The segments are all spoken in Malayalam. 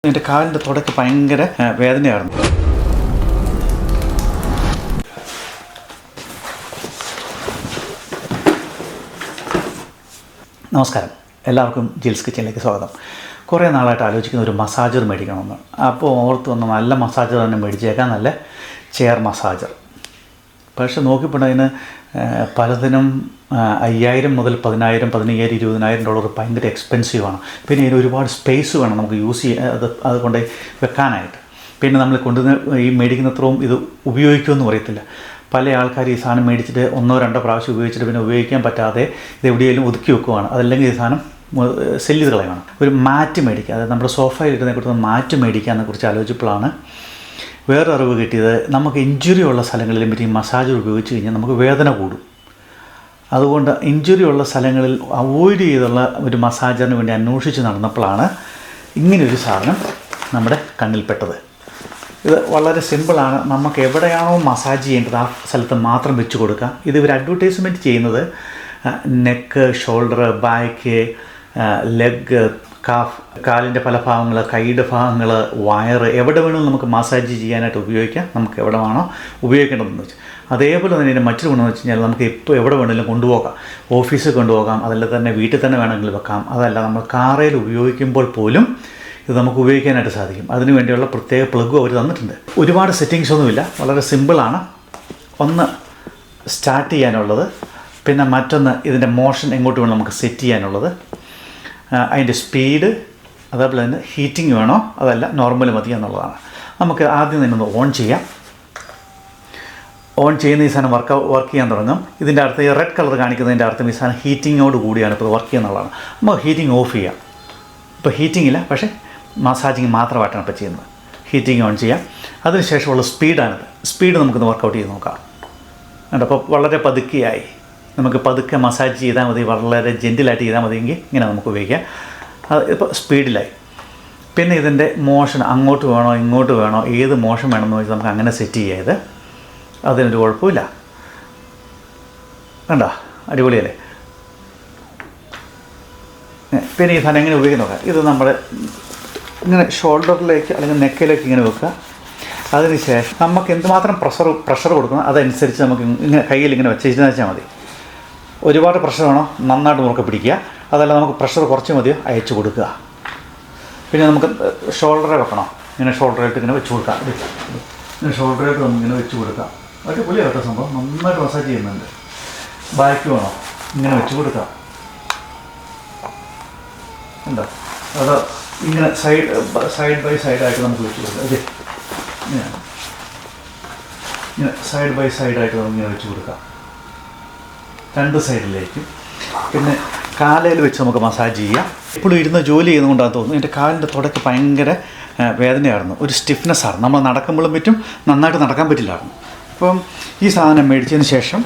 എൻ്റെ കാലിൻ്റെ തുടക്ക് ഭയങ്കര വേദനയായിരുന്നു. നമസ്കാരം, എല്ലാവർക്കും ജിൽസ് കിച്ചണിലേക്ക് സ്വാഗതം. കുറേ നാളായിട്ട് ആലോചിക്കുന്ന ഒരു മസാജർ മേടിക്കണമെന്ന്. അപ്പോൾ ഓർത്ത് വന്ന നല്ല മസാജർ തന്നെ മേടിച്ചേക്കാം, നല്ല ചെയർ മസാജർ. പക്ഷെ നോക്കിയപ്പോൾ അതിന് പലതിനും 5000 മുതൽ 10,000, 15,000, 20,000 ഡോളർ ഭയങ്കര എക്സ്പെൻസീവാണ്. പിന്നെ ഇതിന് ഒരുപാട് സ്പേസ് വേണം നമുക്ക് യൂസ് ചെയ്യാൻ, അത് കൊണ്ട് വെക്കാനായിട്ട്. പിന്നെ നമ്മൾ ഈ മേടിക്കുന്നത്രയും ഇത് ഉപയോഗിക്കുമെന്ന് പറയത്തില്ല. പല ആൾക്കാർ ഈ സാധനം മേടിച്ചിട്ട് 1-2 പ്രാവശ്യം ഉപയോഗിച്ചിട്ട് പിന്നെ ഉപയോഗിക്കാൻ പറ്റാതെ ഇത് എവിടെയെങ്കിലും ഒതുക്കി വെക്കുവാണ്. അതല്ലെങ്കിൽ ഈ സാധനം സെല്ല് ചെയ്ത് കളയണം. ഒരു മാറ്റ് മേടിക്കുക, അതായത് നമ്മുടെ സോഫയിൽ ഇടുന്നതിനെക്കുറിച്ച് മാറ്റ് മേടിക്കാനെ കുറിച്ച് ആലോചിച്ചപ്പോഴാണ് വേറെ അറിവ് കിട്ടിയത്. നമുക്ക് ഇഞ്ചുറി ഉള്ള സ്ഥലങ്ങളിൽ ഈ മസാജർ ഉപയോഗിച്ച് കഴിഞ്ഞാൽ നമുക്ക് വേദന കൂടും. അതുകൊണ്ട് ഇഞ്ചുറി ഉള്ള സ്ഥലങ്ങളിൽ അവോയ്ഡ് ചെയ്തുള്ള ഒരു മസാജറിന് വേണ്ടി അന്വേഷിച്ച് നടന്നപ്പോഴാണ് ഇങ്ങനൊരു സാധനം നമ്മുടെ കണ്ണിൽപ്പെട്ടത്. ഇത് വളരെ സിമ്പിളാണ്. നമുക്ക് എവിടെയാണോ മസാജ് ചെയ്യേണ്ടത് ആ സ്ഥലത്ത് മാത്രം വെച്ച് കൊടുക്കാം. ഇത് ഇവർ അഡ്വർടൈസ്മെൻറ്റ് ചെയ്യുന്നത് neck, shoulder, back, leg, calf, കാലിൻ്റെ പല ഭാഗങ്ങൾ, കൈയുടെ ഭാഗങ്ങൾ, വയറ്, എവിടെ വേണമെങ്കിലും നമുക്ക് മസാജ് ചെയ്യാനായിട്ട് ഉപയോഗിക്കാം. നമുക്ക് എവിടെ വേണോ ഉപയോഗിക്കേണ്ടതെന്ന് വെച്ചാൽ. അതേപോലെ തന്നെ ഇതിൻ്റെ മറ്റൊരു ഗുണമെന്ന് വെച്ച് കഴിഞ്ഞാൽ നമുക്ക് ഇപ്പോൾ എവിടെ വേണമെങ്കിലും കൊണ്ടുപോകാം. ഓഫീസിൽ കൊണ്ടുപോകാം, അതല്ല തന്നെ വീട്ടിൽ തന്നെ വേണമെങ്കിൽ വെക്കാം. അതല്ല നമ്മൾ കാറയിൽ ഉപയോഗിക്കുമ്പോൾ പോലും ഇത് നമുക്ക് ഉപയോഗിക്കാനായിട്ട് സാധിക്കും. അതിനു വേണ്ടിയുള്ള പ്രത്യേക പ്ലഗും അവർ തന്നിട്ടുണ്ട്. ഒരുപാട് സെറ്റിങ്സ് ഒന്നുമില്ല, വളരെ സിമ്പിളാണ്. ഒന്ന് സ്റ്റാർട്ട് ചെയ്യാനുള്ളത്, പിന്നെ മറ്റൊന്ന് ഇതിൻ്റെ മോഷൻ എങ്ങോട്ട് വേണം നമുക്ക് സെറ്റ് ചെയ്യാനുള്ളത്, അതിൻ്റെ സ്പീഡ്, അതേപോലെ തന്നെ ഹീറ്റിംഗ് വേണോ അതല്ല നോർമൽ മതി എന്നുള്ളതാണ്. നമുക്ക് ആദ്യം തന്നെ ഒന്ന് ഓൺ ചെയ്യാം. ഓൺ ചെയ്യുന്ന ഈ സാധനം വർക്ക് ചെയ്യാൻ തുടങ്ങും. ഇതിൻ്റെ അർത്ഥം ഈ റെഡ് കളർ കാണിക്കുന്നതിൻ്റെ അർത്ഥം ഈ സാധനം ഹീറ്റിങ്ങോട് കൂടിയാണ് ഇപ്പോൾ വർക്ക് ചെയ്യുന്നുള്ളതാണ്. നമുക്ക് ഹീറ്റിംഗ് ഓഫ് ചെയ്യാം. ഇപ്പോൾ ഹീറ്റിംഗ് ഇല്ല, പക്ഷേ മസാജിങ് മാത്രമായിട്ടാണ് ഇപ്പോൾ ചെയ്യുന്നത്. ഹീറ്റിംഗ് ഓൺ ചെയ്യാം. അതിനുശേഷമുള്ള സ്പീഡാണിത്. സ്പീഡ് നമുക്കൊന്ന് വർക്കൗട്ട് ചെയ്ത് നോക്കാം. അപ്പോൾ വളരെ പതുക്കെയായി നമുക്ക് പതുക്കെ മസാജ് ചെയ്താൽ മതി, വളരെ ജെൻറ്റിലായിട്ട് ചെയ്താൽ മതിയെങ്കിൽ ഇങ്ങനെ നമുക്ക് ഉപയോഗിക്കാം. അത് ഇപ്പോൾ സ്പീഡിലായി. പിന്നെ ഇതിൻ്റെ മോഷൻ അങ്ങോട്ട് വേണോ ഇങ്ങോട്ട് വേണോ ഏത് മോഷൻ വേണമെന്ന് വെച്ചാൽ നമുക്ക് അങ്ങനെ സെറ്റ് ചെയ്യത് അതിനൊരു കുഴപ്പമില്ല. കണ്ടോ, അടിപൊളിയല്ലേ. പിന്നെ ഈ സാധനം എങ്ങനെ ഉപയോഗിക്കാൻ നോക്കാം. ഇത് നമ്മുടെ ഇങ്ങനെ ഷോൾഡറിലേക്ക് അല്ലെങ്കിൽ നെക്കിലേക്ക് ഇങ്ങനെ വെക്കുക. അതിനുശേഷം നമുക്ക് എന്തുമാത്രം പ്രഷർ കൊടുക്കണം അതനുസരിച്ച് നമുക്ക് ഇങ്ങനെ കയ്യിൽ ഇങ്ങനെ വെച്ചാൽ മതി. ഒരുപാട് പ്രഷർ വേണോ നന്നായിട്ട് മുറുക്കെ പിടിക്കുക, അതല്ല നമുക്ക് പ്രഷർ കുറച്ച് മതിയോ അയച്ചു കൊടുക്കുക. പിന്നെ നമുക്ക് ഷോൾഡറെ വെക്കണോ, ഇങ്ങനെ ഷോൾഡറായിട്ട് ഇങ്ങനെ വെച്ച് കൊടുക്കാം. ഇങ്ങനെ ഷോൾഡറായിട്ട് നമുക്കിങ്ങനെ വെച്ച് കൊടുക്കാം. അതൊക്കെ പുള്ളിയാട്ടോ സംഭവം, നന്നായിട്ട് മസാജ് ചെയ്യുന്നുണ്ട്. ബാക്ക് വേണോ ഇങ്ങനെ വെച്ച് കൊടുക്കാം. എന്താ അത് ഇങ്ങനെ സൈഡ് ബൈ സൈഡായിട്ട് നമുക്ക് വെച്ച് കൊടുക്കാം. അതെ, ഇങ്ങനെ സൈഡ് ബൈ സൈഡായിട്ട് നമുക്കിങ്ങനെ വെച്ച് കൊടുക്കാം, 2 സൈഡിലേക്കും. പിന്നെ കാലയിൽ വെച്ച് നമുക്ക് മസാജ് ചെയ്യാം. എപ്പോഴും ഇരുന്ന് ജോലി ചെയ്യുന്നതുകൊണ്ടാണ് തോന്നുന്നു എൻ്റെ കാലിൻ്റെ തുടക്ക് ഭയങ്കര വേദനയായിരുന്നു. ഒരു സ്റ്റിഫ്നെസ്സാണ്. നമ്മൾ നടക്കുമ്പോഴും പറ്റും, നന്നായിട്ട് നടക്കാൻ പറ്റില്ലായിരുന്നു. അപ്പം ഈ സാധനം മേടിച്ചതിന് ശേഷം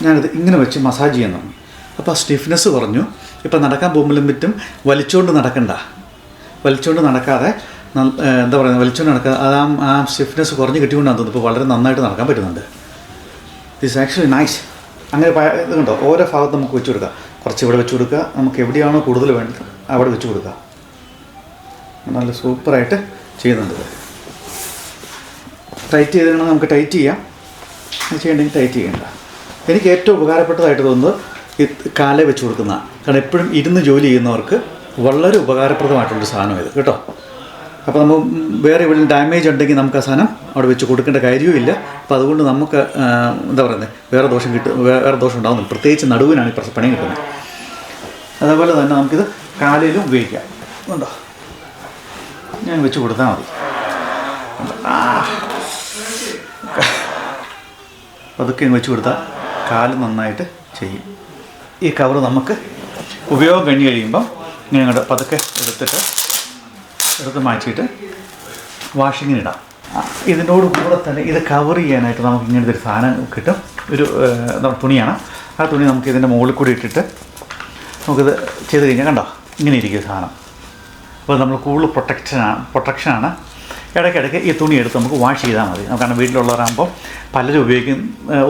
ഞാനിത് ഇങ്ങനെ വെച്ച് മസാജ് ചെയ്യാൻ തുടങ്ങി. അപ്പോൾ ആ സ്റ്റിഫ്നെസ് കുറഞ്ഞു. ഇപ്പം നടക്കാൻ പോകുമ്പോഴും പറ്റും, വലിച്ചുകൊണ്ട് നടക്കാതെ എന്താ പറയുക, വലിച്ചുകൊണ്ട് നടക്കാതെ ആ സ്റ്റിഫ്നെസ് കുറഞ്ഞ് കിട്ടിക്കൊണ്ടാണ് തോന്നുന്നു. ഇപ്പോൾ വളരെ നന്നായിട്ട് നടക്കാൻ പറ്റുന്നുണ്ട്. This actually nice. അങ്ങനെ ഇത് കണ്ടോ, ഓരോ ഭാഗത്ത് നമുക്ക് വെച്ച് കൊടുക്കാം. കുറച്ച് ഇവിടെ വെച്ച് കൊടുക്കുക, നമുക്ക് എവിടെയാണോ കൂടുതൽ വേണ്ടത് അവിടെ വെച്ച് കൊടുക്കുക. നല്ല സൂപ്പറായിട്ട് ചെയ്യുന്നുണ്ട്. ടൈറ്റ് ചെയ്തിട്ടുണ്ടെങ്കിൽ നമുക്ക് ടൈറ്റ് ചെയ്യാം, ചെയ്യണമെങ്കിൽ ടൈറ്റ് ചെയ്യേണ്ട. എനിക്ക് ഏറ്റവും ഉപകാരപ്പെട്ടതായിട്ട് തോന്നുന്നത് ഈ കാലേ വെച്ച് കൊടുക്കുന്നതാണ്. കാരണം എപ്പോഴും ഇരുന്ന് ജോലി ചെയ്യുന്നവർക്ക് വളരെ ഉപകാരപ്രദമായിട്ടുള്ളൊരു സാധനം ഇത് കേട്ടോ. അപ്പോൾ നമ്മൾ വേറെ എവിടെയും ഡാമേജ് ഉണ്ടെങ്കിൽ നമുക്ക് ആ സാധനം അവിടെ വെച്ച് കൊടുക്കേണ്ട കാര്യവും ഇല്ല. അപ്പോൾ അതുകൊണ്ട് നമുക്ക് എന്താ പറയുന്നത് വേറെ ദോഷം ഉണ്ടാകുന്നില്ല. പ്രത്യേകിച്ച് നടുവിനാണ് ഈ പണി കിട്ടുന്നത്. അതേപോലെ തന്നെ നമുക്കിത് കാലിലും ഉപയോഗിക്കാം. ഉണ്ടോ, ഞാൻ വെച്ച് കൊടുത്താൽ മതി. അതൊക്കെ വെച്ച് കൊടുത്താൽ കാല് നന്നായിട്ട് ചെയ്യും. ഈ കവർ നമുക്ക് ഉപയോഗം കഴിഞ്ഞ് കഴിയുമ്പം ഇങ്ങനെ അങ്ങോട്ട് പതുക്കെ എടുത്ത് മാറ്റിയിട്ട് വാഷിങ്ങിനിടാം. ഇതിനോട് കൂടെ തന്നെ ഇത് കവർ ചെയ്യാനായിട്ട് നമുക്ക് ഇങ്ങനത്തെ ഒരു സാധനം കിട്ടും. ഒരു തുണിയാണ്. ആ തുണി നമുക്ക് ഇതിൻ്റെ മുകളിൽ കൂടി ഇട്ടിട്ട് നമുക്കിത് ചെയ്ത് കഴിഞ്ഞാൽ കണ്ടോ ഇങ്ങനെ ഇരിക്കും സാധനം. അപ്പോൾ നമ്മൾ കൂടുതൽ പ്രൊട്ടക്ഷനാണ്. ഇടയ്ക്കിടയ്ക്ക് ഈ തുണി എടുത്ത് നമുക്ക് വാഷ് ചെയ്താൽ മതി. കാരണം വീട്ടിലുള്ളവരാകുമ്പോൾ പലരും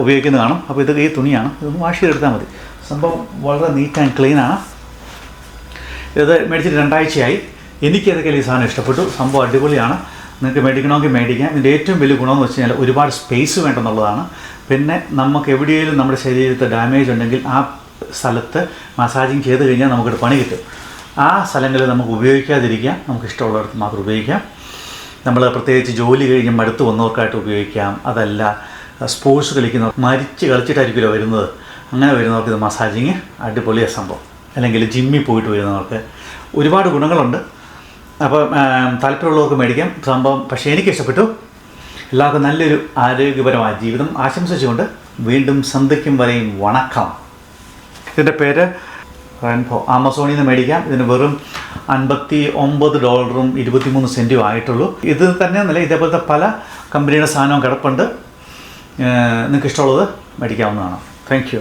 ഉപയോഗിക്കുന്നത് കാണും. അപ്പോൾ ഇത് ഈ തുണിയാണ്, ഇതൊന്ന് വാഷ് ചെയ്തെടുത്താൽ മതി. സംഭവം വളരെ നീറ്റ് ആൻഡ് ക്ലീനാണ്. ഇത് മേടിച്ചിട്ട് 2 ആഴ്ചയായി. എനിക്കതൊക്കെ ഈ സാധനം ഇഷ്ടപ്പെട്ടു. സംഭവം അടിപൊളിയാണ്. നിങ്ങൾക്ക് മേടിക്കണമെങ്കിൽ മേടിക്കാം. ഇതിൻ്റെ ഏറ്റവും വലിയ ഗുണമെന്ന് വെച്ച് കഴിഞ്ഞാൽ ഒരുപാട് സ്പേസ് വേണ്ടെന്നുള്ളതാണ്. പിന്നെ നമുക്ക് എവിടെയെങ്കിലും നമ്മുടെ ശരീരത്തിൽ ഡാമേജ് ഉണ്ടെങ്കിൽ ആ സ്ഥലത്ത് മസാജിങ് ചെയ്ത് കഴിഞ്ഞാൽ നമുക്കൊരു പണി കിട്ടും. ആ സ്ഥലങ്ങളിൽ നമുക്ക് ഉപയോഗിക്കാതിരിക്കാം. നമുക്ക് ഇഷ്ടമുള്ളിടത്ത് മാത്രം ഉപയോഗിക്കാം. നമ്മൾ പ്രത്യേകിച്ച് ജോലി കഴിഞ്ഞ് മടുത്ത് വന്നവർക്കായിട്ട് ഉപയോഗിക്കാം. അതല്ല സ്പോർട്സ് കളിക്കുന്നവർ മരിച്ച് കളിച്ചിട്ടായിരിക്കുമല്ലോ വരുന്നത്, അങ്ങനെ വരുന്നവർക്ക് ഇത് മസാജിങ് അടിപൊളിയ സംഭവം. അല്ലെങ്കിൽ ജിമ്മിൽ പോയിട്ട് വരുന്നവർക്ക് ഒരുപാട് ഗുണങ്ങളുണ്ട്. അപ്പോൾ താല്പര്യമുള്ളവർക്ക് മേടിക്കാം സംഭവം. പക്ഷേ എനിക്ക് ഇഷ്ടപ്പെട്ടു. എല്ലാവർക്കും നല്ലൊരു ആരോഗ്യപരമായ ജീവിതം ആശംസിച്ചുകൊണ്ട് വീണ്ടും സന്ധിക്കും വരെയും വണക്കം. ഇതിൻ്റെ പേര് റെൻഫോ. ആമസോണിൽ നിന്ന് മേടിക്കാം. ഇതിന് വെറും $59 23 ആയിട്ടുള്ളൂ. ഇത് തന്നെ എന്നല്ല, ഇതേപോലത്തെ പല കമ്പനിയുടെ സാധനവും കിടപ്പുണ്ട്. നിങ്ങൾക്ക് ഇഷ്ടമുള്ളത് മേടിക്കാവുന്നതാണ്. Thank you.